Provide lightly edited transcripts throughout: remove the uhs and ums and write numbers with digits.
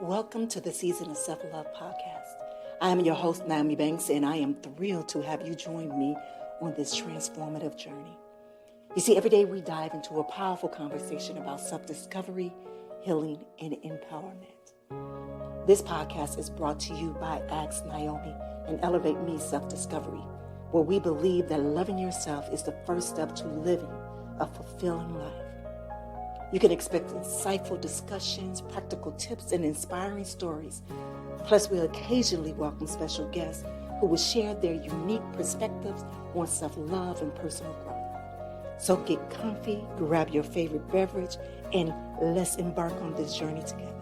Welcome to the Season of Self-Love podcast. I am your host, Nyomi Banks, and I am thrilled to have you join me on this transformative journey. You see, every day we dive into a powerful conversation about self-discovery, healing, and empowerment. This podcast is brought to you by Ask Nyomi and Elevate Me Self-Discovery, where we believe that loving yourself is the first step to living a fulfilling life. You can expect insightful discussions, practical tips, and inspiring stories. Plus, we'll occasionally welcome special guests who will share their unique perspectives on self-love and personal growth. So get comfy, grab your favorite beverage, and let's embark on this journey together.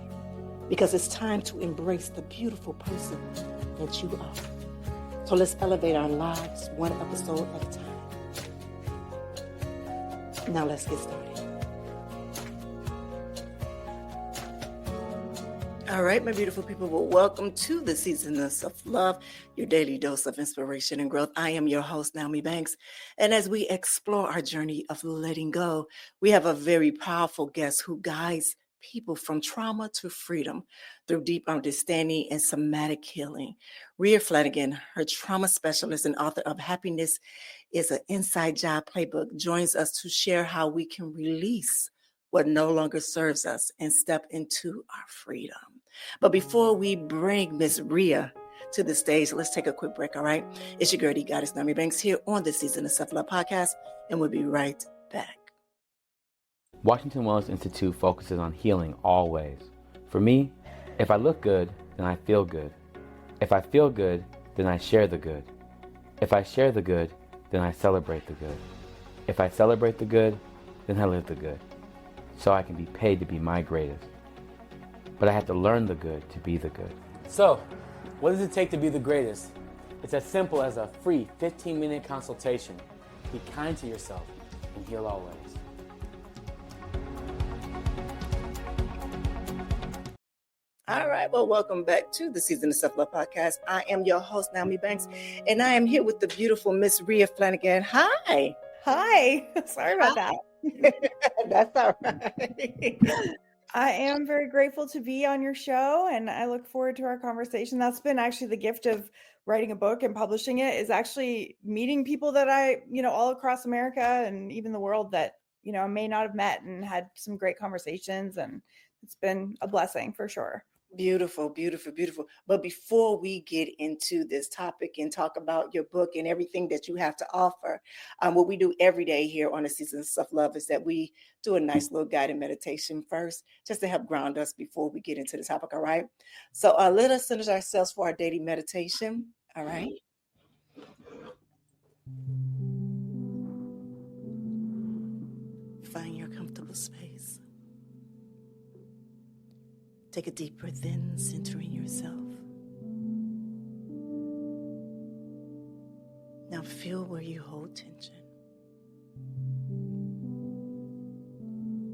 Because it's time to embrace the beautiful person that you are. So let's elevate our lives one episode at a time. Now let's get started. All right, my beautiful people, well, welcome to the Season of Self-Love, your daily dose of inspiration and growth. I am your host, Nyomi Banks, and as we explore our journey of letting go, we have a very powerful guest who guides people from trauma to freedom through deep understanding and somatic healing. Ria Flanagan, her trauma specialist and author of Happiness is an Inside Job Playbook, joins us to share how we can release what no longer serves us and step into our freedom. But before we bring Miss Ria to the stage, let's take a quick break, all right? It's your girl, the Goddess Nyomi Banks, here on the Season of Self-Love podcast, and we'll be right back. Washington Wellness Institute focuses on healing always. For me, if I look good, then I feel good. If I feel good, then I share the good. If I share the good, then I celebrate the good. If I celebrate the good, then I live the good. So I can be paid to be my greatest. But I have to learn the good to be the good. So, what does it take to be the greatest? It's as simple as a free 15-minute consultation. Be kind to yourself and heal always. All right, well, welcome back to the Season of Self-Love podcast. I am your host, Nyomi Banks, and I am here with the beautiful Miss Ria Flanagan. Hi. Hi. Sorry about that. That's all right. I am very grateful to be on your show, and I look forward to our conversation. That's been actually the gift of writing a book and publishing it, is actually meeting people that I, all across America and even the world that, I may not have met, and had some great conversations, and it's been a blessing for sure. Beautiful, beautiful, beautiful. But before we get into this topic and talk about your book and everything that you have to offer, what we do every day here on the Season of Self-Love is that we do a nice little guided meditation first, just to help ground us before we get into the topic, all right? So let us center ourselves for our daily meditation, all right? Find your comfortable space. Take a deep breath in, centering yourself. Now feel where you hold tension,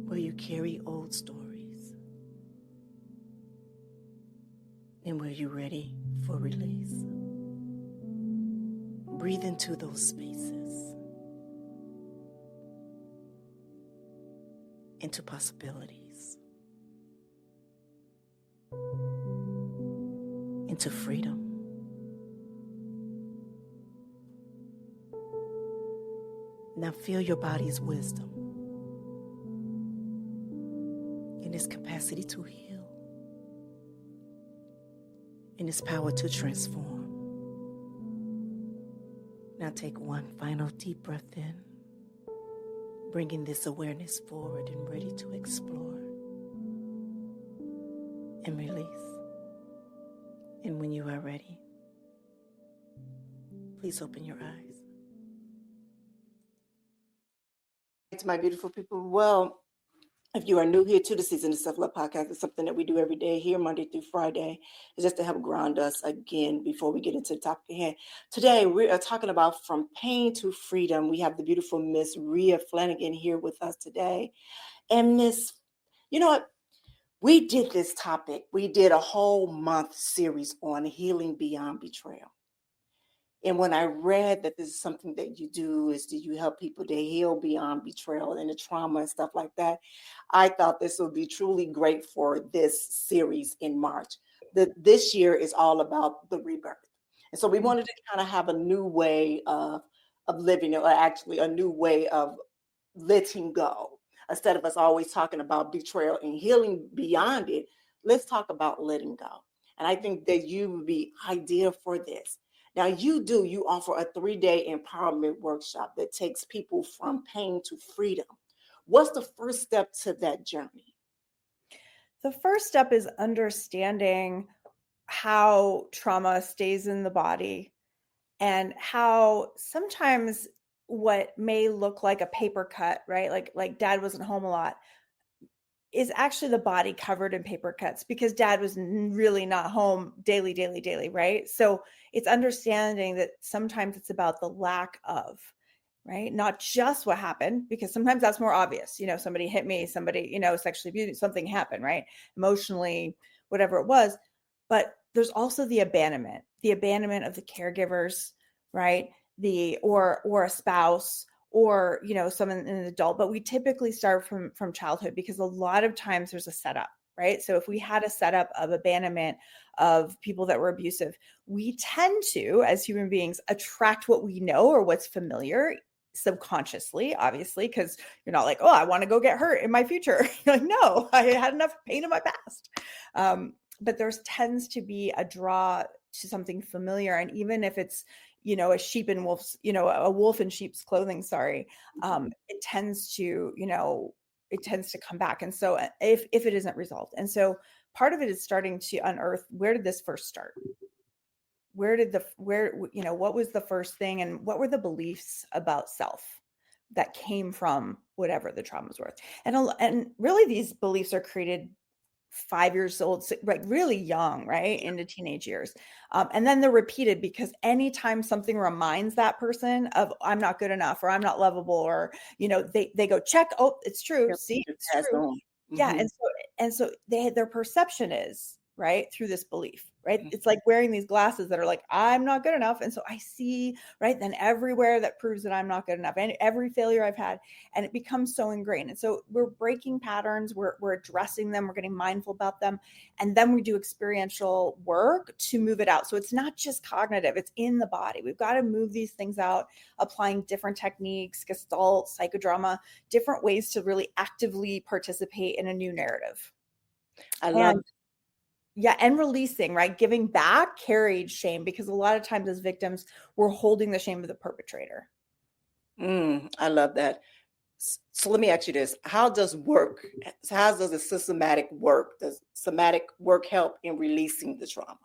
where you carry old stories, and where you're ready for release. Breathe into those spaces, into possibilities, into freedom. Now feel your body's wisdom in its capacity to heal, in its power to transform. Now take one final deep breath in, bringing this awareness forward and ready to explore and release. And when you are ready, please open your eyes. It's my beautiful people. Well, if you are new here to the Season of Self-Love podcast, it's something that we do every day here, Monday through Friday. It's just to help ground us again before we get into the topic at hand. Today, we are talking about from pain to freedom. We have the beautiful Miss Ria Flanagan here with us today. And Miss, you know what? We did this topic. We did a whole month series on healing beyond betrayal. And when I read that this is something that you do, is do you help people to heal beyond betrayal and the trauma and stuff like that, I thought this would be truly great for this series in March. This year is all about the rebirth. And so we wanted to kind of have a new way of living, or actually a new way of letting go. Instead of us always talking about betrayal and healing beyond it, let's talk about letting go. And I think that you would be ideal for this. Now, you offer a 3-day empowerment workshop that takes people from pain to freedom. What's the first step to that journey? The first step is understanding how trauma stays in the body and how sometimes what may look like a paper cut, right? Like dad wasn't home a lot, is actually the body covered in paper cuts because dad was really not home daily, right? So it's understanding that sometimes it's about the lack of, right? Not just what happened, because sometimes that's more obvious. Somebody hit me, somebody, sexually abused me, something happened, right? Emotionally, whatever it was. But there's also the abandonment of the caregivers, right? Or a spouse, or someone, an adult. But we typically start from childhood, because a lot of times there's a setup, right? So if we had a setup of abandonment, of people that were abusive, we tend to, as human beings, attract what we know or what's familiar subconsciously, obviously, because you're not like, oh, I want to go get hurt in my future. You're like, no, I had enough pain in my past. But there tends to be a draw to something familiar. And even if it's, a sheep in wolf's, a wolf in sheep's clothing, it tends to come back. And so if it isn't resolved. And so part of it is starting to unearth, where did this first start? What was the first thing, and what were the beliefs about self that came from whatever the traumas were? And really these beliefs are created 5 years old, like really young, right? Into teenage years. And then they're repeated, because anytime something reminds that person of I'm not good enough, or I'm not lovable, or, they go check. Oh, it's true. Yep. See, it's Passed true. on. Yeah. Mhm. And so their perception is right through this belief, right? It's like wearing these glasses that are like, I'm not good enough. And so I see, right, then everywhere that proves that I'm not good enough, and every failure I've had, and it becomes so ingrained. And so we're breaking patterns, we're addressing them, we're getting mindful about them. And then we do experiential work to move it out. So it's not just cognitive, it's in the body. We've got to move these things out, applying different techniques, Gestalt, psychodrama, different ways to really actively participate in a new narrative. I love. And releasing, right? Giving back carried shame, because a lot of times as victims, we're holding the shame of the perpetrator. I love that. So let me ask you this: how does the systematic work? Does somatic work help in releasing the trauma?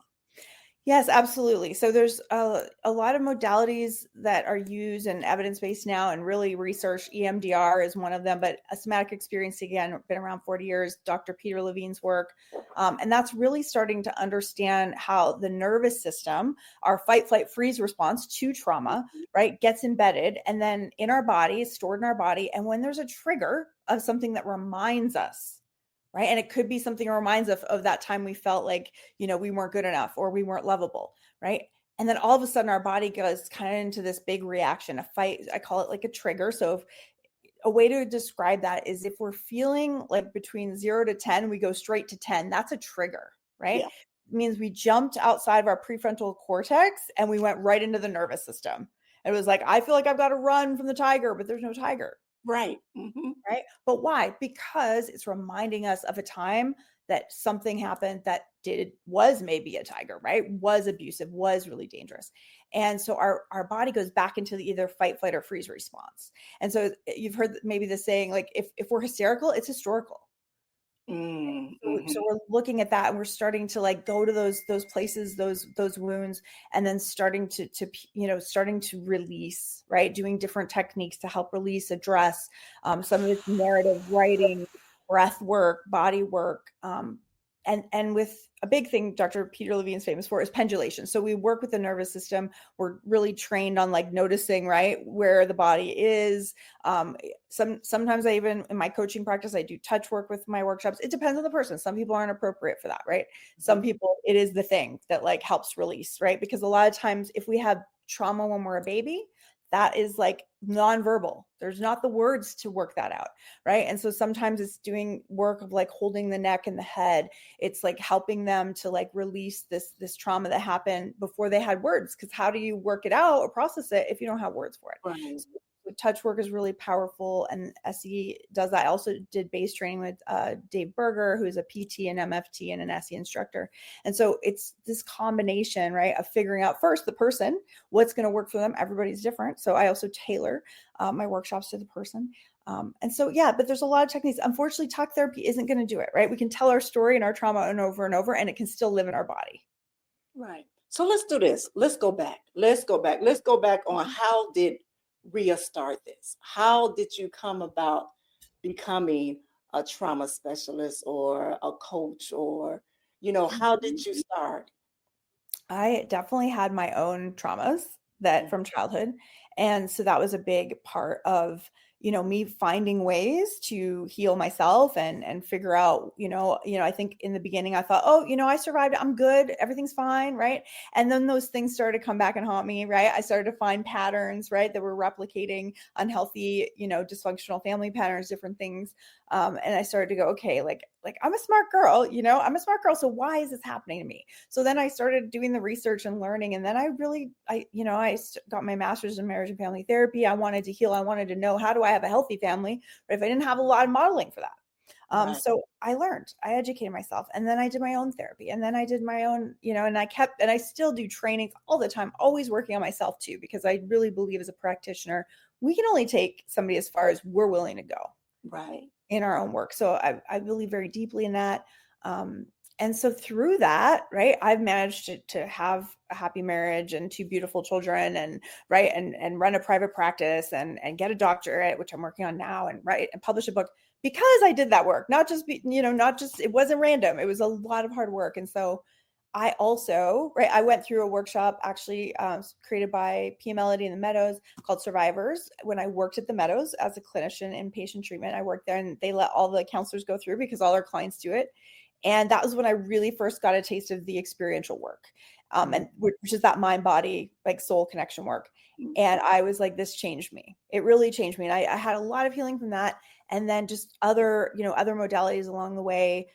Yes, absolutely. So there's a lot of modalities that are used and evidence-based now, and really research. EMDR is one of them, but a somatic experience, again, been around 40 years, Dr. Peter Levine's work. And that's really starting to understand how the nervous system, our fight, flight, freeze response to trauma, right, gets embedded, and then in our body, stored in our body. And when there's a trigger of something that reminds us, right? And it could be something that reminds us of that time we felt like, we weren't good enough, or we weren't lovable, right? And then all of a sudden our body goes kind of into this big reaction, a fight. I call it like a trigger. So if a way to describe that is, if we're feeling like between 0 to 10, we go straight to 10. That's a trigger, right? Yeah. It means we jumped outside of our prefrontal cortex and we went right into the nervous system. It was like, I feel like I've got to run from the tiger, but there's no tiger. Right. Mm-hmm. Right. But why? Because it's reminding us of a time that something happened that was maybe a tiger, right? Was abusive, was really dangerous. And so our body goes back into the either fight, flight, or freeze response. And so you've heard maybe the saying, like, if we're hysterical, it's historical. Mm-hmm. So we're looking at that, and we're starting to like go to those places, those wounds, and then starting to release, right? Doing different techniques to help release, address some of this narrative writing, breath work, body work, and with a big thing Dr. Peter Levine's famous for is pendulation. So we work with the nervous system. We're really trained on like noticing, right, where the body is. Sometimes I even, in my coaching practice, I do touch work with my workshops. It depends on the person. Some people aren't appropriate for that, right? Some people, it is the thing that like helps release, right? Because a lot of times if we have trauma when we're a baby, that is like nonverbal. There's not the words to work that out, right? And so sometimes it's doing work of like holding the neck and the head. It's like helping them to like release this trauma that happened before they had words. Because how do you work it out or process it if you don't have words for it? Right. So touch work is really powerful, and SE does that. I also did base training with Dave Berger, who's a PT and MFT and an SE instructor. And so it's this combination, right, of figuring out first the person, what's going to work for them. Everybody's different. So I also tailor my workshops to the person. And so, yeah, but there's a lot of techniques. Unfortunately, talk therapy isn't going to do it, right? We can tell our story and our trauma and over, and it can still live in our body. Right. So let's do this. Let's go back. Let's go back on how did Ria start this? How did you come about becoming a trauma specialist or a coach, or, how did you start? I definitely had my own traumas that from childhood. And so that was a big part of, me finding ways to heal myself and figure out, I think in the beginning I thought, oh, I survived. I'm good. Everything's fine. Right. And then those things started to come back and haunt me. Right. I started to find patterns, right, that were replicating unhealthy, dysfunctional family patterns, different things. And I started to go, okay, like I'm a smart girl, I'm a smart girl. So why is this happening to me? So then I started doing the research and learning. And then I got my master's in marriage and family therapy. I wanted to heal. I wanted to know, how do I have a healthy family? But if I didn't have a lot of modeling for that. Right. So I learned, I educated myself, and then I did my own therapy, and then I did my own, and I still do trainings all the time, always working on myself too, because I really believe as a practitioner, we can only take somebody as far as we're willing to go. Right. In our own work. So I believe very deeply in that. And so through that, right, I've managed to have a happy marriage and 2 beautiful children, and right, and run a private practice and get a doctorate, which I'm working on now, and write and publish a book, because I did that work. Not just it wasn't random. It was a lot of hard work. And so I also, right, I went through a workshop actually created by P. Melody in the Meadows called Survivors. When I worked at the Meadows as a clinician in patient treatment, I worked there, and they let all the counselors go through because all their clients do it. And that was when I really first got a taste of the experiential work, and which is that mind, body, like soul connection work. And I was like, this changed me. It really changed me. And I had a lot of healing from that. And then just other modalities along the way,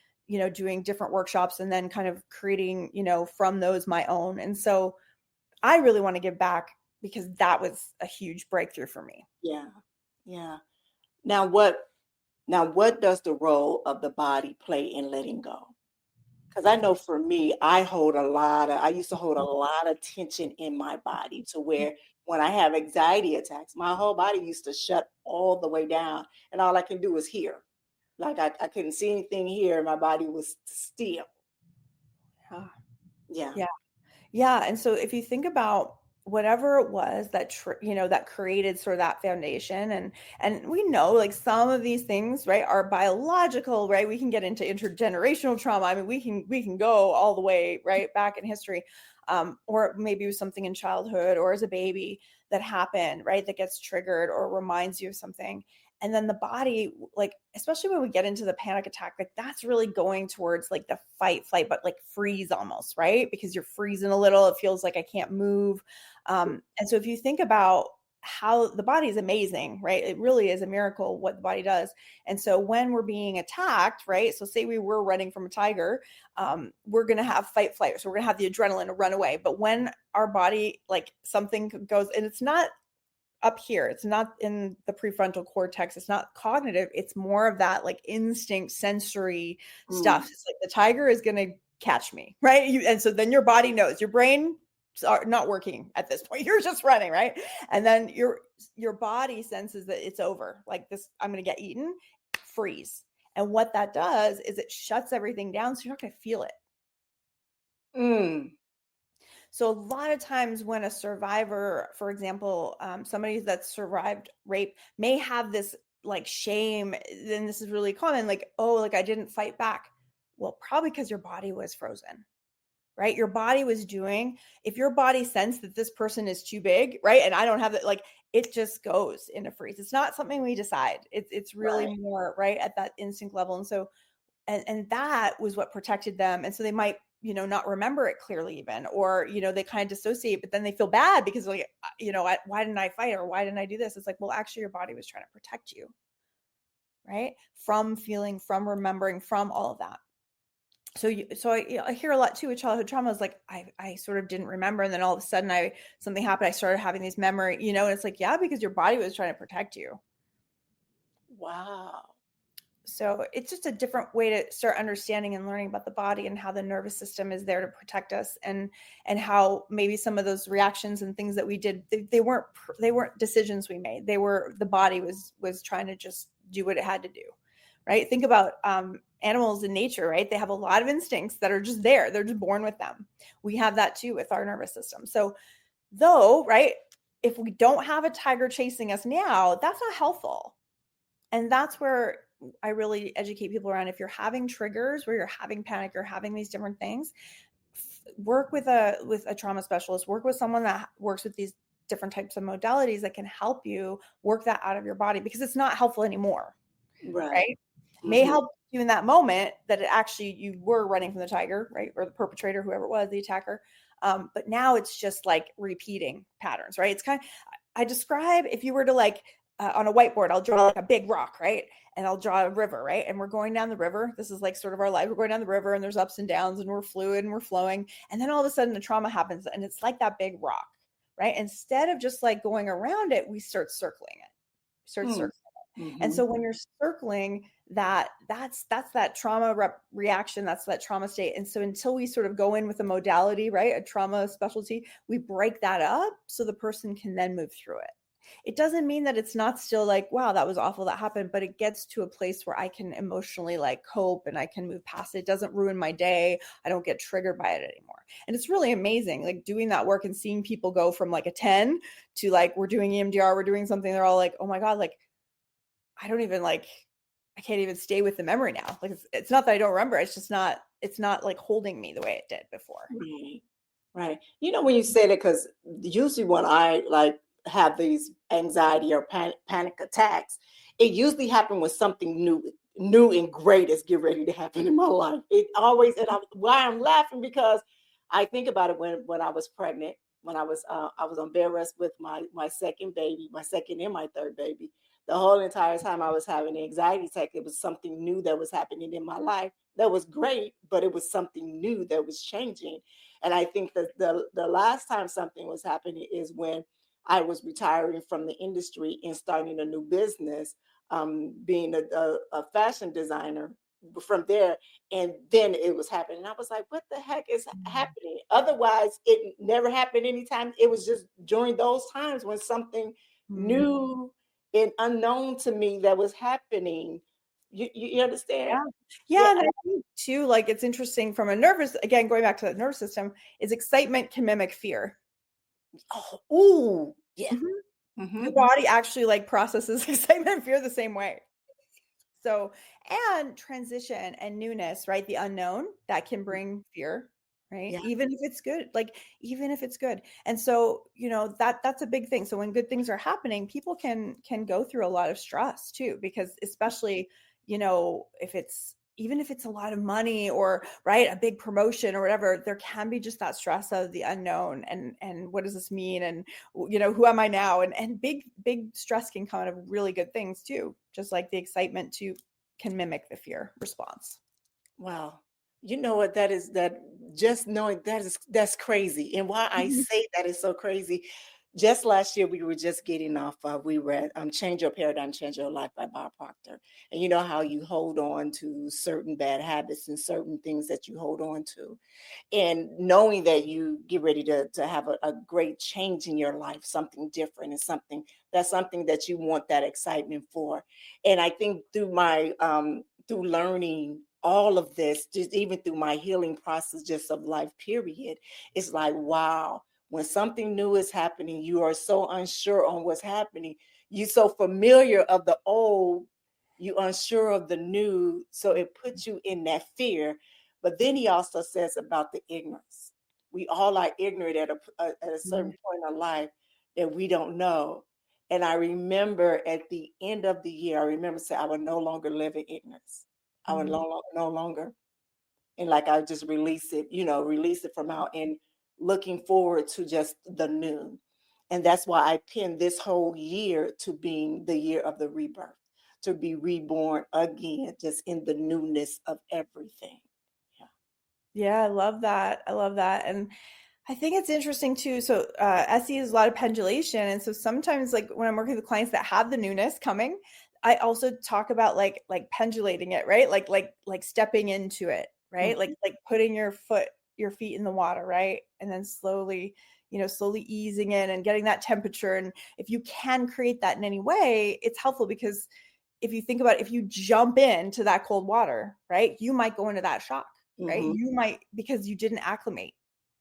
doing different workshops, and then kind of creating, from those my own. And so I really want to give back, because that was a huge breakthrough for me. Yeah. Yeah. Now what does the role of the body play in letting go? Because I know for me, I used to hold a lot of tension in my body, to where when I have anxiety attacks, my whole body used to shut all the way down, and all I can do is hear. Like I couldn't see anything here. My body was still. Yeah. Yeah. Yeah. And so if you think about whatever it was that, that created sort of that foundation, and we know like some of these things, right, are biological, right? We can get into intergenerational trauma. I mean, we can go all the way right back in history, or maybe it was something in childhood or as a baby that happened, right, that gets triggered or reminds you of something. And then the body, like, especially when we get into the panic attack, like that's really going towards like the fight, flight, but like freeze almost, right? Because you're freezing a little. It feels like I can't move. And so if you think about how the body is amazing, right? It really is a miracle what the body does. And so when we're being attacked, right? So say we were running from a tiger, we're going to have fight, flight. So we're going to have the adrenaline to run away. But when our body, like something goes, and it's not up here, it's not in the prefrontal cortex, it's not cognitive, it's more of that like instinct sensory stuff. It's like the tiger is going to catch me, right? And so then your body knows, your brain are not working at this point, you're just running, right? And then your body senses that it's over, like this, I'm going to get eaten, freeze. And what that does is it shuts everything down, so you're not going to feel it. So a lot of times when a survivor, for example, somebody that survived rape may have this like shame, then this is really common, like, oh, like I didn't fight back. Well, probably because your body was frozen, right? Your body was doing, if your body sensed that this person is too big, right? And I don't have that, like, it just goes into freeze. It's not something we decide. It's really more, right, at that instinct level. And so and that was what protected them. And so they might, not remember it clearly even, or, they kind of dissociate, but then they feel bad because like, why didn't I fight, or why didn't I do this? It's like, well, actually your body was trying to protect you, right? From feeling, from remembering, from all of that. So I hear a lot too with childhood trauma is like, I sort of didn't remember. And then all of a sudden something happened. I started having these memory, and it's like, yeah, because your body was trying to protect you. Wow. So it's just a different way to start understanding and learning about the body and how the nervous system is there to protect us, and how maybe some of those reactions and things that we did, they weren't decisions we made. The body was trying to just do what it had to do. Right. Think about animals in nature, right? They have a lot of instincts that are just there. They're just born with them. We have that too with our nervous system. So though, right, if we don't have a tiger chasing us now, that's not helpful. And that's where I really educate people around. If you're having triggers where you're having panic, you're having these different things, work with a trauma specialist, work with someone that works with these different types of modalities that can help you work that out of your body, because it's not helpful anymore. Right? Mm-hmm. May help you in that moment that it actually, you were running from the tiger, right? Or the perpetrator, whoever it was, the attacker. But now it's just like repeating patterns, right? It's kind of, I describe, if you were to like, on a whiteboard, I'll draw like a big rock, right? And I'll draw a river, right? And we're going down the river. This is like sort of our life. We're going down the river and there's ups and downs and we're fluid and we're flowing. And then all of a sudden the trauma happens and it's like that big rock, right? Instead of just like going around it, we start circling it. Circling it. Mm-hmm. And so when you're circling that's that trauma reaction, that's that trauma state. And so until we sort of go in with a modality, right, a trauma specialty, we break that up so the person can then move through it. It doesn't mean that it's not still like, wow, that was awful that happened, but it gets to a place where I can emotionally like cope and I can move past it. It doesn't ruin my day. I don't get triggered by it anymore. And it's really amazing, like doing that work and seeing people go from like a 10 to like, we're doing EMDR, we're doing something. They're all like, oh my God, like, I can't even stay with the memory now. Like, it's not that I don't remember. It's just not, it's not like holding me the way it did before. Right. When you say that, because usually when I like have these anxiety or panic attacks, it usually happens when something new and great is getting ready to happen in my life. It always, and why I'm laughing, because I think about it when I was pregnant, when I was on bed rest with my second baby, my second and my third baby. The whole entire time I was having an anxiety attack, it was something new that was happening in my life that was great, but it was something new that was changing. And I think that the last time something was happening is when I was retiring from the industry and starting a new business, being a fashion designer from there. And then it was happening. I was like, what the heck is happening? Otherwise, it never happened anytime. It was just during those times when something new and unknown to me that was happening. You understand? Yeah. And I think too, like, it's interesting from going back to the nervous system, is excitement can mimic fear. Oh, yeah. Mm-hmm. The body actually like processes excitement and fear the same way. So, and transition and newness, right? The unknown, that can bring fear, right? Yeah. Even if it's good. And so, that's a big thing. So when good things are happening, people can go through a lot of stress too, because especially, even if it's a lot of money or, right, a big promotion or whatever, there can be just that stress of the unknown and what does this mean? And, who am I now? And big stress can come out of really good things too. Just like the excitement can mimic the fear response. Wow. You know what that just knowing that's crazy. And why I say that is so crazy. Just last year, we were just getting off. We read Change Your Paradigm, Change Your Life by Bob Proctor. And you know how you hold on to certain bad habits and certain things that you hold on to. And knowing that you get ready to have a great change in your life, something different, and something that you want that excitement for. And I think through my through learning all of this, just even through my healing process just of life, period, it's like, wow. When something new is happening, you are so unsure on what's happening. You're so familiar of the old, you're unsure of the new. So it puts you in that fear. But then he also says about the ignorance. We all are ignorant at a certain point in life that we don't know. And I remember at the end of the year, I remember saying, I will no longer live in ignorance. I would no longer. And like I just release it, release it from out and looking forward to just the new. And that's why I pinned this whole year to being the year of the rebirth, to be reborn again, just in the newness of everything. Yeah, I love that. I love that. And I think it's interesting too. So SE is a lot of pendulation. And so sometimes like when I'm working with clients that have the newness coming, I also talk about like pendulating it, right? Like stepping into it, right? Mm-hmm. Like putting your feet in the water, right? And then slowly easing in and getting that temperature. And if you can create that in any way, it's helpful because if you think about it, if you jump into that cold water, right, you might go into that shock, right? Mm-hmm. You might, because you didn't acclimate.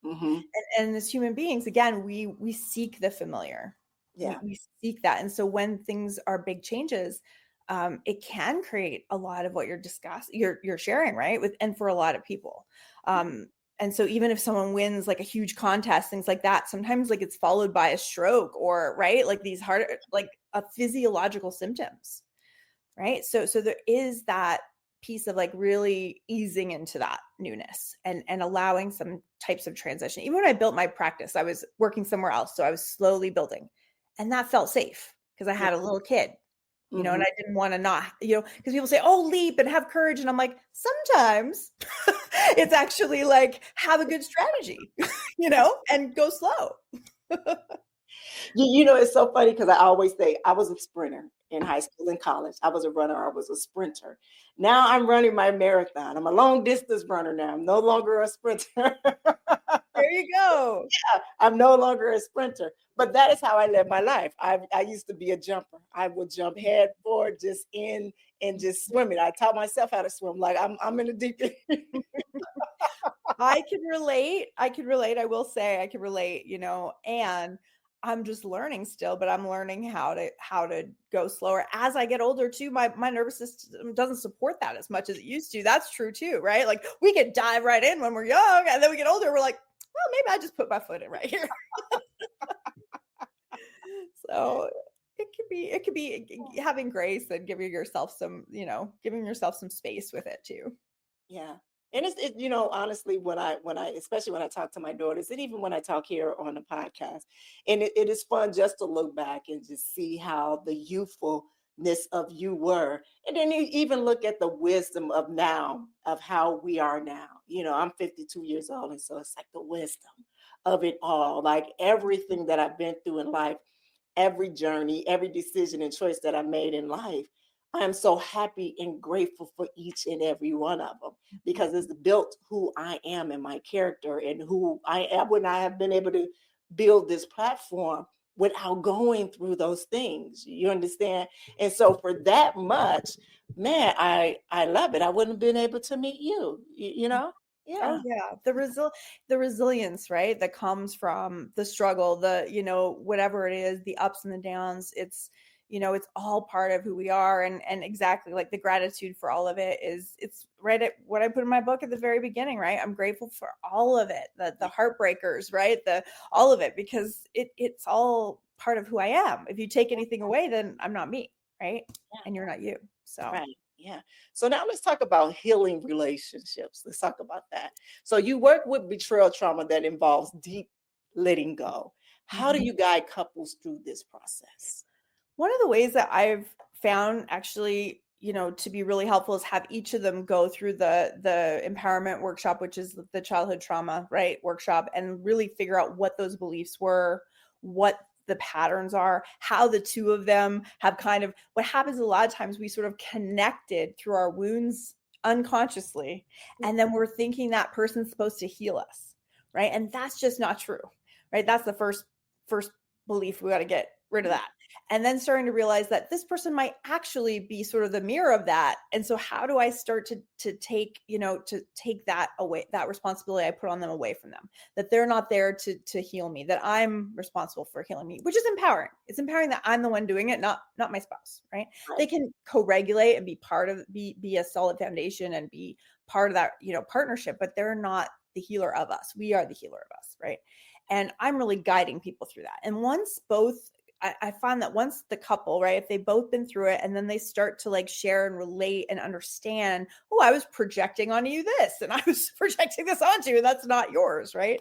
Mm-hmm. And as human beings, again, we seek the familiar. Yeah. We seek that. And so when things are big changes, it can create a lot of what you're sharing, right? And for a lot of people. And so even if someone wins like a huge contest, things like that, sometimes like it's followed by a stroke or right, like these hard, like a physiological symptoms, right? So there is that piece of like really easing into that newness and allowing some types of transition. Even when I built my practice, I was working somewhere else. So I was slowly building and that felt safe because I had a little kid, and I didn't want to not, because people say, oh, leap and have courage. And I'm like, sometimes it's actually like, have a good strategy, and go slow. It's so funny because I always say I was a sprinter in high school and college. I was a runner. I was a sprinter. Now I'm running my marathon. I'm a long distance runner now. I'm no longer a sprinter. There you go. Yeah, I'm no longer a sprinter. But that is how I live my life. I used to be a jumper. I would jump head forward, just in and just swimming. I taught myself how to swim. Like I'm in the deep end. I can relate. I will say I can relate, and I'm just learning still, but I'm learning how to go slower as I get older too. My nervous system doesn't support that as much as it used to. That's true too, right? Like we can dive right in when we're young and then we get older. We're like, well, maybe I just put my foot in right here. So it could be having grace and giving yourself some space with it too. Yeah. And it's honestly, when I especially when I talk to my daughters, and even when I talk here on the podcast, and it is fun just to look back and just see how the youthfulness of you were, and then you even look at the wisdom of now, of how we are now. I'm 52 years old, and so it's like the wisdom of it all, like everything that I've been through in life, every journey, every decision and choice that I made in life. I am so happy and grateful for each and every one of them because it's built who I am and my character and who I am when I have been able to build this platform without going through those things. You understand? And so for that much, man, I love it. I wouldn't have been able to meet you, Yeah. Oh yeah. The resilience, right? That comes from the struggle, whatever it is, the ups and the downs. It's all part of who we are. And exactly like the gratitude for all of it it's right at what I put in my book at the very beginning, right? I'm grateful for all of it, the heartbreakers, right? All of it, because it's all part of who I am. If you take anything away, then I'm not me, right? Yeah. And you're not you. So right. Yeah. So now let's talk about healing relationships. Let's talk about that. So you work with betrayal trauma that involves deep letting go. How do you guide couples through this process? One of the ways that I've found actually, to be really helpful is have each of them go through the empowerment workshop, which is the childhood trauma, right, workshop, and really figure out what those beliefs were, what the patterns are, how the two of them have kind of, what happens a lot of times, we sort of connected through our wounds unconsciously, and then we're thinking that person's supposed to heal us, right? And that's just not true, right? That's the first belief. We got to get rid of that. And then starting to realize that this person might actually be sort of the mirror of that. And so how do I start to take that away, that responsibility I put on them away from them, that they're not there to heal me, that I'm responsible for healing me, which is empowering. It's empowering that I'm the one doing it, not my spouse, right? They can co-regulate and be part of, be a solid foundation and be part of that, partnership, but they're not the healer of us. We are the healer of us, right? And I'm really guiding people through that. And once both I find that once the couple, right, if they've both been through it and then they start to like share and relate and understand, oh, I was projecting on you this and I was projecting this onto you, that's not yours, right?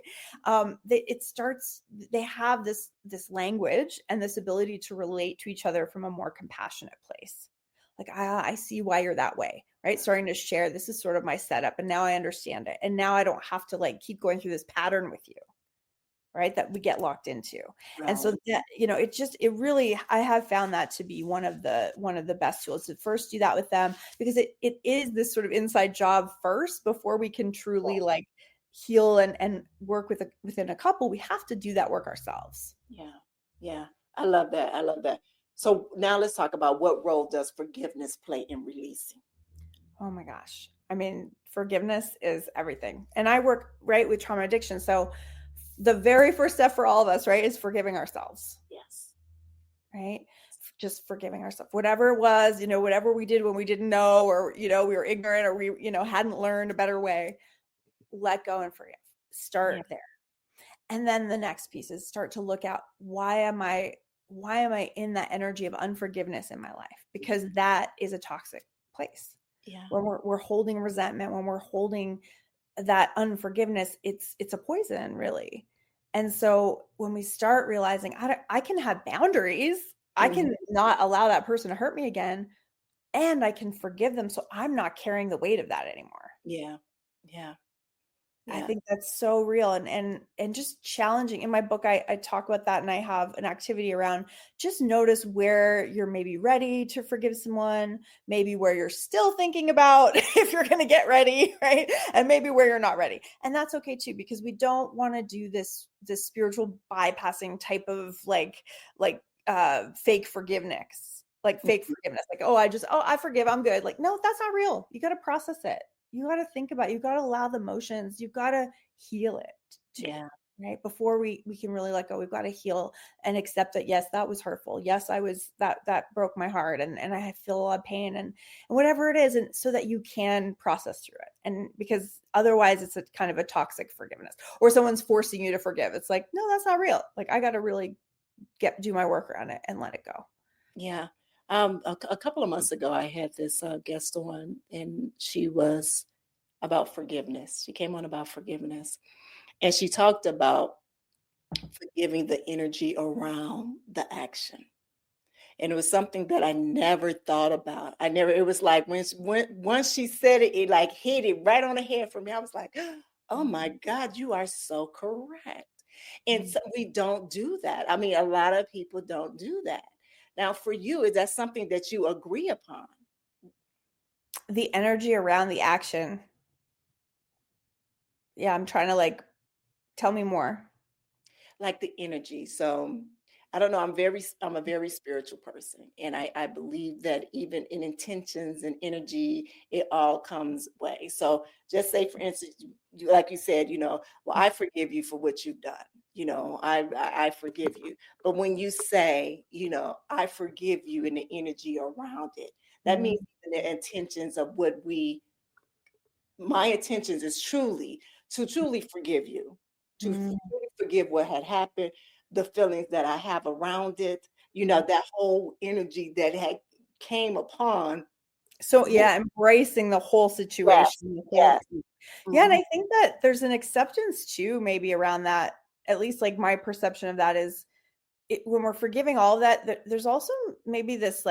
They have this language and this ability to relate to each other from a more compassionate place. Like, I see why you're that way, right? Starting to share, this is sort of my setup, and now I understand it. And now I don't have to like keep going through this pattern with you, right? That we get locked into. Right. And so that, it really, I have found that to be one of the best tools to first do that with them, because it is this sort of inside job first before we can truly like heal and work within a couple. We have to do that work ourselves. Yeah. I love that. So now let's talk about, what role does forgiveness play in releasing? Oh my gosh. I mean, forgiveness is everything. And I work right with trauma addiction. So the very first step for all of us, right, is forgiving ourselves. Yes. Right? Just forgiving ourselves. Whatever it was, whatever we did when we didn't know, or, we were ignorant, or we, hadn't learned a better way, let go and forgive. Start there. And then the next piece is start to look at, why am I in that energy of unforgiveness in my life? Because that is a toxic place. Yeah. When we're holding resentment, when we're holding that unforgiveness, it's a poison, really. And so when we start realizing I can have boundaries, I can not allow that person to hurt me again, and I can forgive them, so I'm not carrying the weight of that anymore. Yeah. I think that's so real, and just challenging. In my book, I talk about that, and I have an activity around just notice where you're maybe ready to forgive someone, maybe where you're still thinking about if you're going to get ready, right? And maybe where you're not ready. And that's okay too, because we don't want to do this spiritual bypassing type of like fake forgiveness, like oh, I forgive, I'm good. Like, no, that's not real. You got to process it. You got to think about it. You got to allow the emotions. You got to heal it too, right? Before we can really let go, we've got to heal and accept that, yes, that was hurtful. Yes, that broke my heart, and I feel a lot of pain and whatever it is. And so that you can process through it. And because otherwise it's a kind of a toxic forgiveness, or someone's forcing you to forgive. It's like, no, that's not real. Like, I got to really do my work around it and let it go. Yeah. A couple of months ago, I had this guest on, and she was about forgiveness. She came on about forgiveness, and she talked about forgiving the energy around the action. And it was something that I never thought about. It was like once she said it, it like hit it right on the head for me. I was like, oh my God, you are so correct. And so we don't do that. I mean, a lot of people don't do that. Now, for you, is that something that you agree upon? The energy around the action. Yeah, I'm trying to tell me more. Like the energy. So I don't know. I'm a very spiritual person. And I believe that even in intentions and energy, it all comes way. So just say, for instance, like you said, well, I forgive you for what you've done. I forgive you. But when you say, I forgive you, and the energy around it, that means the intentions of my intentions is to truly forgive you, to truly forgive what had happened, the feelings that I have around it, that whole energy that had came upon. So embracing the whole situation. Yes. Yeah. And I think that there's an acceptance too, maybe around that. At least like my perception of that is when we're forgiving all of that, there's also maybe this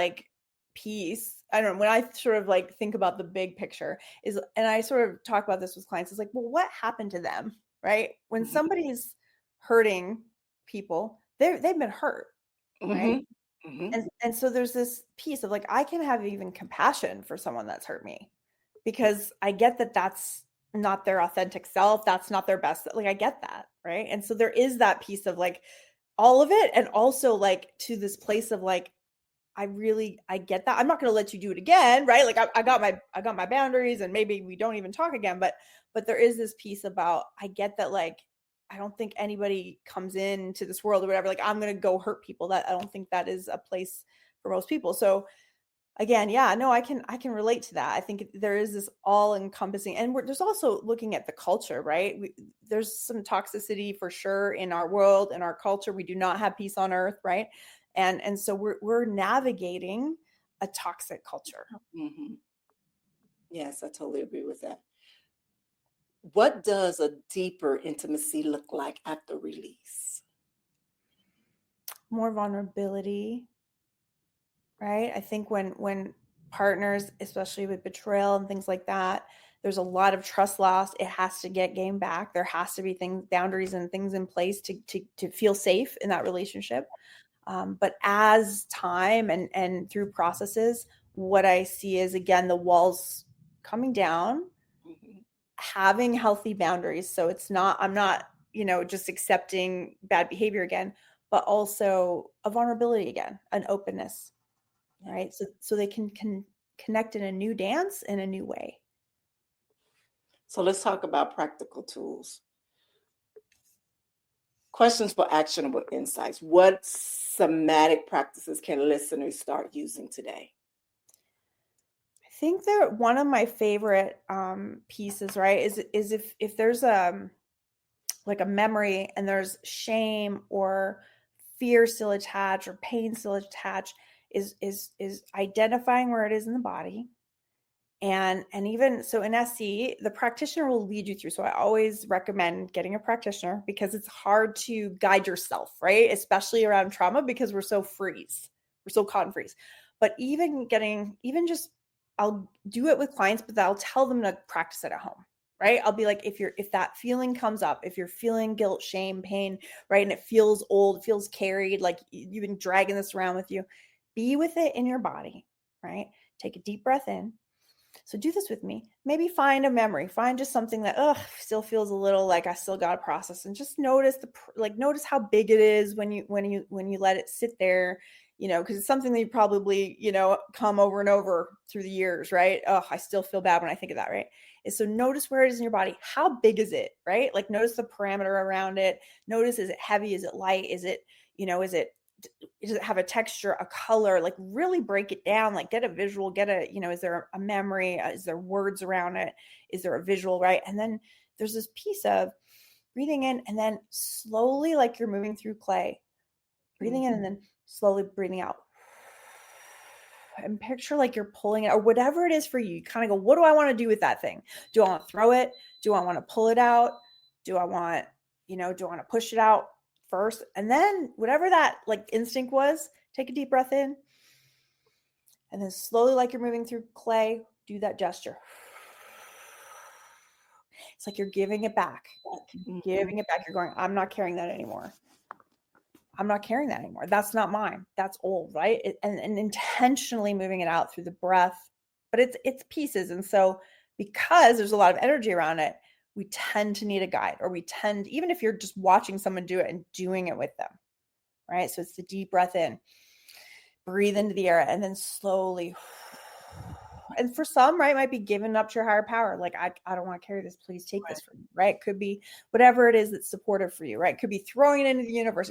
piece. I don't know, when I sort of think about the big picture and I sort of talk about this with clients, it's like, well, what happened to them, right? When somebody's hurting people, they've been hurt, right? And so there's this piece of I can have even compassion for someone that's hurt me, because I get that that's not their authentic self. That's not their best. I get that. Right. And so there is that piece of all of it. And also to this place of I get that. I'm not going to let you do it again. Right. I got my boundaries, and maybe we don't even talk again, but there is this piece about, I get that, I don't think anybody comes into this world or whatever, I'm going to go hurt people. That I don't think that is a place for most people. So again, I can relate to that. I think there is this all encompassing, and there's also looking at the culture, right? There's some toxicity for sure in our world, in our culture. We do not have peace on earth, right? And so we're navigating a toxic culture. Mm-hmm. Yes, I totally agree with that. What does a deeper intimacy look like after release? More vulnerability, right? I think when partners, especially with betrayal and things like that, there's a lot of trust loss. It has to get gained back. There has to be things, boundaries and things in place to feel safe in that relationship. But as time and through processes, what I see is, again, the walls coming down, Mm-hmm. having healthy boundaries. So I'm not, just accepting bad behavior again, but also a vulnerability again, an openness, right? So they can connect in a new dance in a new way. So let's talk about practical tools. Questions for actionable insights. What somatic practices can listeners start using today? I think that one of my favorite pieces, right, is if there's like a memory and there's shame or fear still attached or pain still attached, is identifying where it is in the body. And even so in SC, the practitioner will lead you through. So I always recommend getting a practitioner because it's hard to guide yourself, right? Especially around trauma, because we're so caught and freeze. But I'll do it with clients, but I'll tell them to practice it at home, right? I'll be like, if that feeling comes up, if you're feeling guilt, shame, pain, right? And it feels old, it feels carried, like you've been dragging this around with you, be with it in your body, right? Take a deep breath in. So do this with me. Maybe find a memory, find just something that still feels a little like I still got to process, and just notice notice how big it is when you let it sit there, because it's something that you probably, come over and over through the years, right? I still feel bad when I think of that, right? And so notice where it is in your body. How big is it, right? Like notice the parameter around it. Notice, is it heavy? Is it light? Is it, does it have a texture, a color? Like really break it down, like get a visual, is there a memory? Is there words around it? Is there a visual, right? And then there's this piece of breathing in and then slowly, like you're moving through clay, breathing in and then slowly breathing out. And picture like you're pulling it or whatever it is for you. You kind of go, what do I want to do with that thing? Do I want to throw it? Do I want to pull it out? Do I want to push it out first? And then whatever that like instinct was, take a deep breath in. And then slowly, like you're moving through clay, do that gesture. It's like you're giving it back. Giving it back. You're going, I'm not carrying that anymore. I'm not carrying that anymore. That's not mine. That's old, right? And intentionally moving it out through the breath, but it's pieces. And so because there's a lot of energy around it, we tend to need a guide, or even if you're just watching someone do it and doing it with them, right? So it's the deep breath in, breathe into the air, and then slowly. And for some, right, might be giving up to your higher power. Like, I don't want to carry this. Please take this from me, right? Could be whatever it is that's supportive for you, right? Could be throwing it into the universe,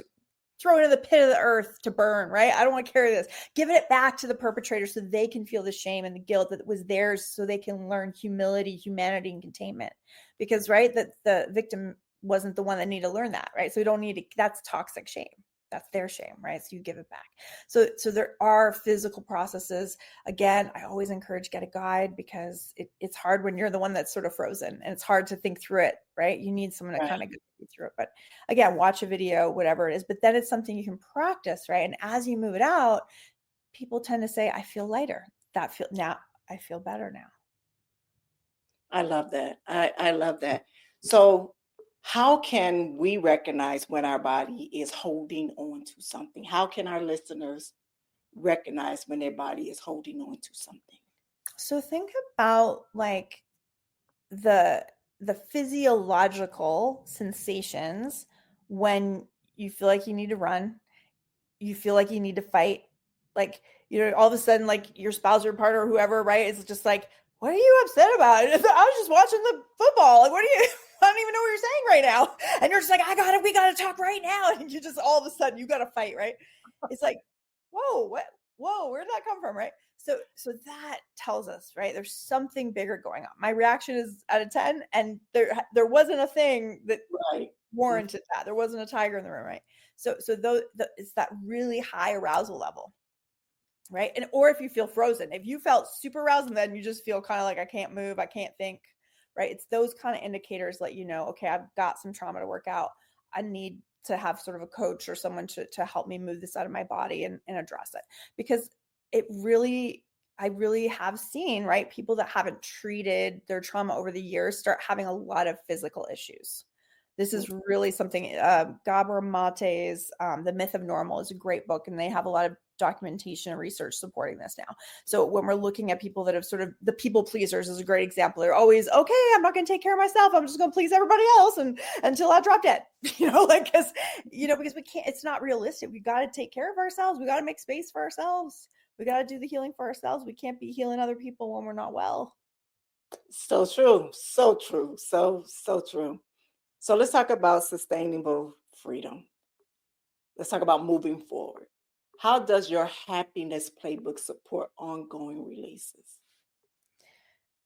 throw it in the pit of the earth to burn, right? I don't want to carry this. Giving it back to the perpetrator so they can feel the shame and the guilt that was theirs, so they can learn humility, humanity, and containment. Because, right, that the victim wasn't the one that needed to learn that, right? So we don't need to, that's toxic shame. That's their shame, right? So you give it back. So there are physical processes. Again, I always encourage get a guide, because it's hard when you're the one that's sort of frozen and it's hard to think through it, right? You need someone to kind of go through it. But again, watch a video, whatever it is. But then it's something you can practice, right? And as you move it out, people tend to say, I feel lighter. I feel better now. I love that. I love that. So how can we recognize when our body is holding on to something? How can our listeners recognize when their body is holding on to something? So think about like the physiological sensations when you feel like you need to run, you feel like you need to fight, like, all of a sudden, like your spouse or partner or whoever, right, is just like, what are you upset about? I was just watching the football. Like, I don't even know what you're saying right now. And you're just like, we got to talk right now. And you just, all of a sudden, you got to fight, right? It's like, whoa, where'd that come from, right? So that tells us, right, there's something bigger going on. My reaction is out of 10, and there wasn't a thing that warranted that. There wasn't a tiger in the room, right? So it's that really high arousal level, right? And or if you feel frozen, if you felt super aroused and then you just feel kind of like I can't move, I can't think, right? It's those kind of indicators let you know, okay, I've got some trauma to work out. I need to have sort of a coach or someone to help me move this out of my body and address it. Because it really, I really have seen, right, people that haven't treated their trauma over the years start having a lot of physical issues. This is really something, Gabor Mate's The Myth of Normal is a great book, and they have a lot of documentation and research supporting this now. So when we're looking at people that have sort of, the people pleasers is a great example. They're always, okay, I'm not going to take care of myself. I'm just going to please everybody else and until I drop dead, like, because we can't, it's not realistic. We got to take care of ourselves. We got to make space for ourselves. We got to do the healing for ourselves. We can't be healing other people when we're not well. So true. So true. So true. So let's talk about sustainable freedom. Let's talk about moving forward. How does your happiness playbook support ongoing releases?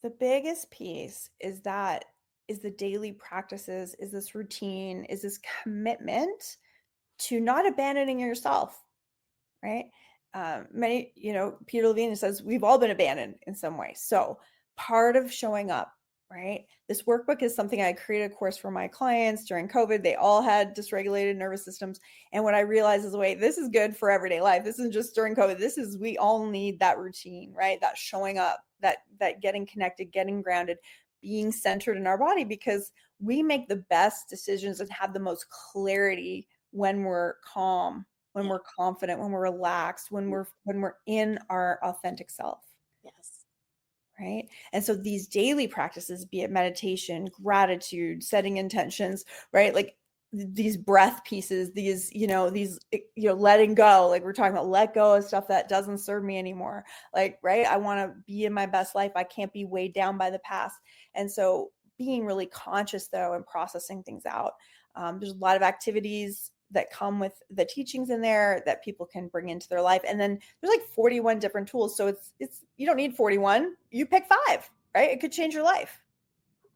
The biggest piece is the daily practices, is this routine, is this commitment to not abandoning yourself, right? Peter Levine says we've all been abandoned in some way. So part of showing up, right? This workbook is something I created a course for my clients during COVID. They all had dysregulated nervous systems. And what I realized is, wait, this is good for everyday life. This isn't just during COVID. We all need that routine, right? That showing up, that getting connected, getting grounded, being centered in our body, because we make the best decisions and have the most clarity when we're calm, when we're confident, when we're relaxed, when we're in our authentic self. Yes. Right. And so these daily practices, be it meditation, gratitude, setting intentions, right? Like these breath pieces, these letting go, like we're talking about, let go of stuff that doesn't serve me anymore. Like, right. I want to be in my best life. I can't be weighed down by the past. And so being really conscious though, and processing things out. There's a lot of activities that come with the teachings in there that people can bring into their life. And then there's like 41 different tools. So it's you don't need 41, you pick 5, right? It could change your life,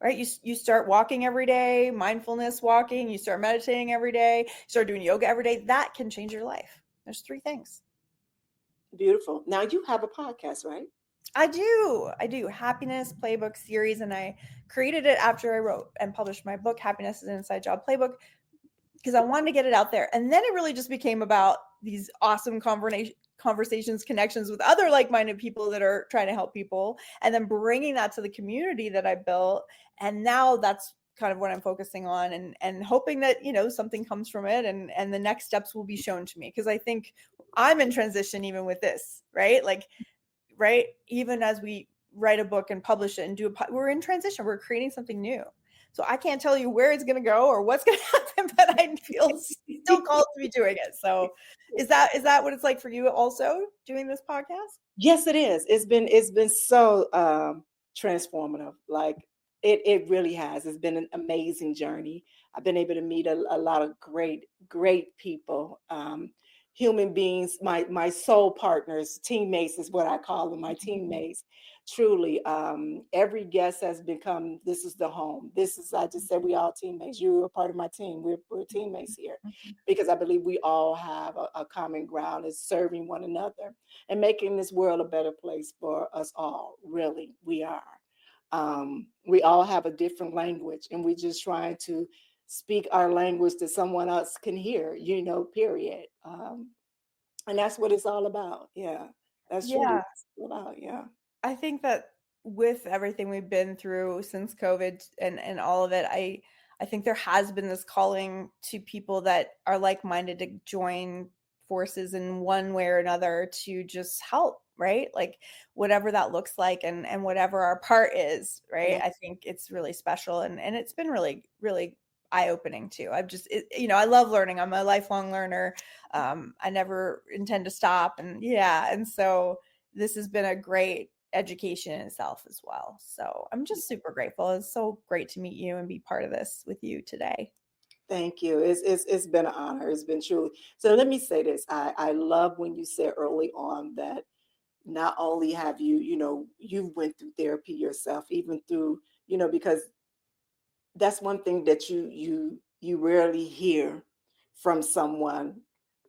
right? You start walking every day, mindfulness walking, you start meditating every day, you start doing yoga every day. That can change your life. There's 3 things. Beautiful. Now you have a podcast, right? I do Happiness Playbook series. And I created it after I wrote and published my book, Happiness is an Inside Job Playbook, because I wanted to get it out there. And then it really just became about these awesome conversations, connections with other like-minded people that are trying to help people, and then bringing that to the community that I built. And now that's kind of what I'm focusing on, and hoping that, something comes from it, and the next steps will be shown to me. Because I think I'm in transition even with this, right? Like, right? Even as we write a book and publish it and we're in transition, we're creating something new. So I can't tell you where it's going to go or what's going to happen, but I feel still called to be doing it. So is that what it's like for you also, doing this podcast? Yes, it is. It's been so transformative. Like it really has. It's been an amazing journey. I've been able to meet a lot of great people, human beings, my soul partners, teammates is what I call them, my teammates. Truly, every guest has become, this is the home. I just said we all teammates. You are part of my team. We're teammates here, because I believe we all have a common ground, is serving one another and making this world a better place for us all. Really, we are. We all have a different language, and we're just trying to speak our language that someone else can hear, period. And that's what it's all about. Yeah. That's truly what it's all about. Yeah. I think that with everything we've been through since COVID and all of it, I think there has been this calling to people that are like-minded to join forces in one way or another to just help, right? Like whatever that looks like, and whatever our part is, right? Yeah. I think it's really special, and it's been really, really eye-opening too. I love learning. I'm a lifelong learner. I never intend to stop. And so this has been a great education in itself as well. So I'm just super grateful. It's so great to meet you and be part of this with you today. Thank you. It's been an honor. It's been truly. So let me say this. I love when you said early on that not only have you went through therapy yourself, even through, because that's one thing that you you rarely hear from someone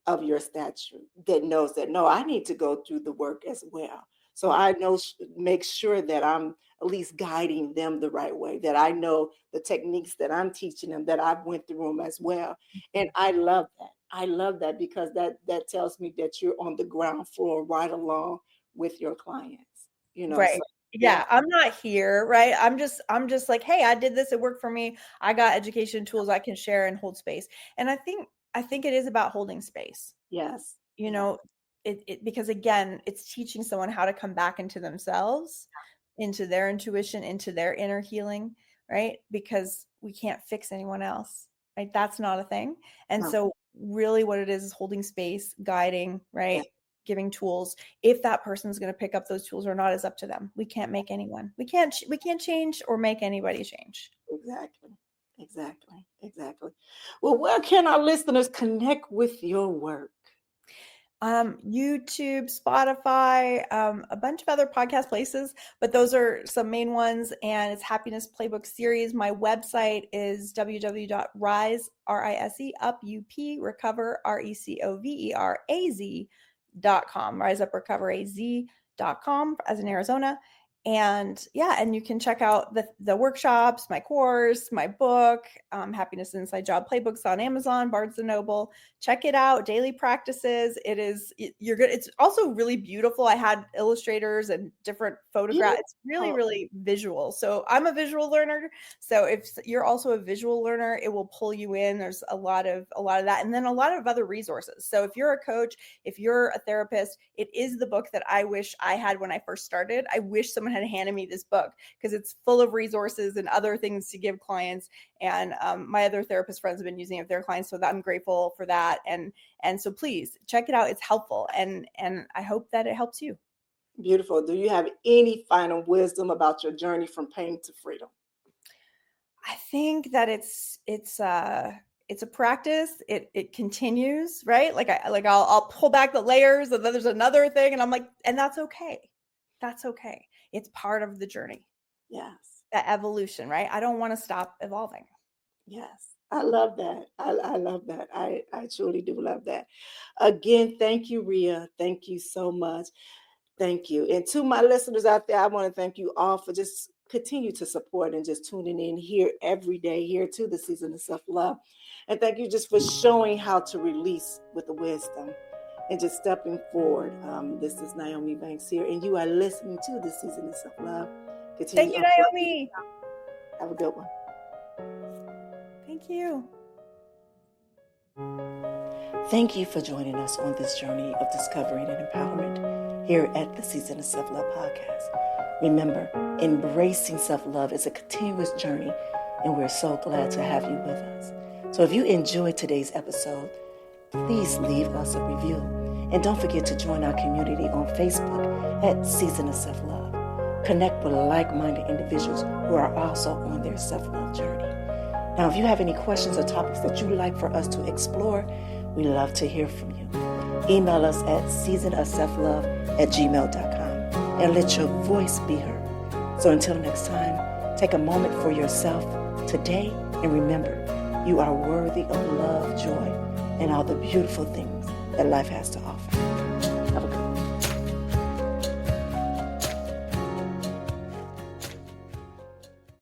of your stature that knows that, no, I need to go through the work as well. So I know, make sure that I'm at least guiding them the right way, that I know the techniques that I'm teaching them, that I've went through them as well. And I love that. I love that because that tells me that you're on the ground floor right along with your clients, Right. so yeah. Yeah, I'm not here, right? I'm just like, hey, I did this, it worked for me. I got education tools I can share and hold space. And I think it is about holding space. Yes. You Yeah. know, because again, it's teaching someone how to come back into themselves, into their intuition, into their inner healing, right? Because we can't fix anyone else, right? That's not a thing. And No. so really what it is holding space, guiding, right? Yeah. Giving tools. If that person's going to pick up those tools or not is up to them. We can't make anyone. We can't change or make anybody change. Exactly. Well, where can our listeners connect with your work? YouTube, Spotify, a bunch of other podcast places, but those are some main ones. And it's Happiness Playbook series. My website is www.rise, R-I-S-E, up, U-P, recover, RECOVERAZ.com, riseuprecoveraz.com as in Arizona. And yeah, and you can check out the workshops, my course, my book, Happiness Inside Job Playbooks on Amazon, Barnes & Noble. Check it out. Daily practices. You're good. It's also really beautiful. I had illustrators and different photographs. It's really, really visual. So I'm a visual learner. So if you're also a visual learner, it will pull you in. There's a lot of that. And then a lot of other resources. So if you're a coach, if you're a therapist, it is the book that I wish I had when I first started. I wish someone had handed me this book because it's full of resources and other things to give clients. And my other therapist friends have been using it with their clients, so that I'm grateful for that. And so please check it out. It's helpful, and I hope that it helps you. Beautiful. Do you have any final wisdom about your journey from pain to freedom? I think that it's a practice. It continues, right? I'll pull back the layers, and then there's another thing, and I'm like, and that's okay. That's okay. It's part of the journey. Yes. That evolution, right? I don't want to stop evolving. Yes. I love that. I love that. I truly do love that. Again, thank you, Ria. Thank you so much. Thank you. And to my listeners out there, I want to thank you all for just continue to support and just tuning in here every day here to the Season of Self-Love. And thank you just for showing how to release with the wisdom and just stepping forward. This is Nyomi Banks here, and you are listening to the Season of Self-Love. Thank you, Nyomi. Have a good one. Thank you. Thank you for joining us on this journey of discovery and empowerment here at the Season of Self-Love podcast. Remember, embracing self-love is a continuous journey, and we're so glad to have you with us. So if you enjoyed today's episode, please leave us a review. And don't forget to join our community on Facebook at Season of Self-Love. Connect with like-minded individuals who are also on their self-love journey. Now, if you have any questions or topics that you'd like for us to explore, we love to hear from you. Email us at seasonofselflove@gmail.com and let your voice be heard. So until next time, take a moment for yourself today and remember, you are worthy of love, joy, and all the beautiful things that life has to offer.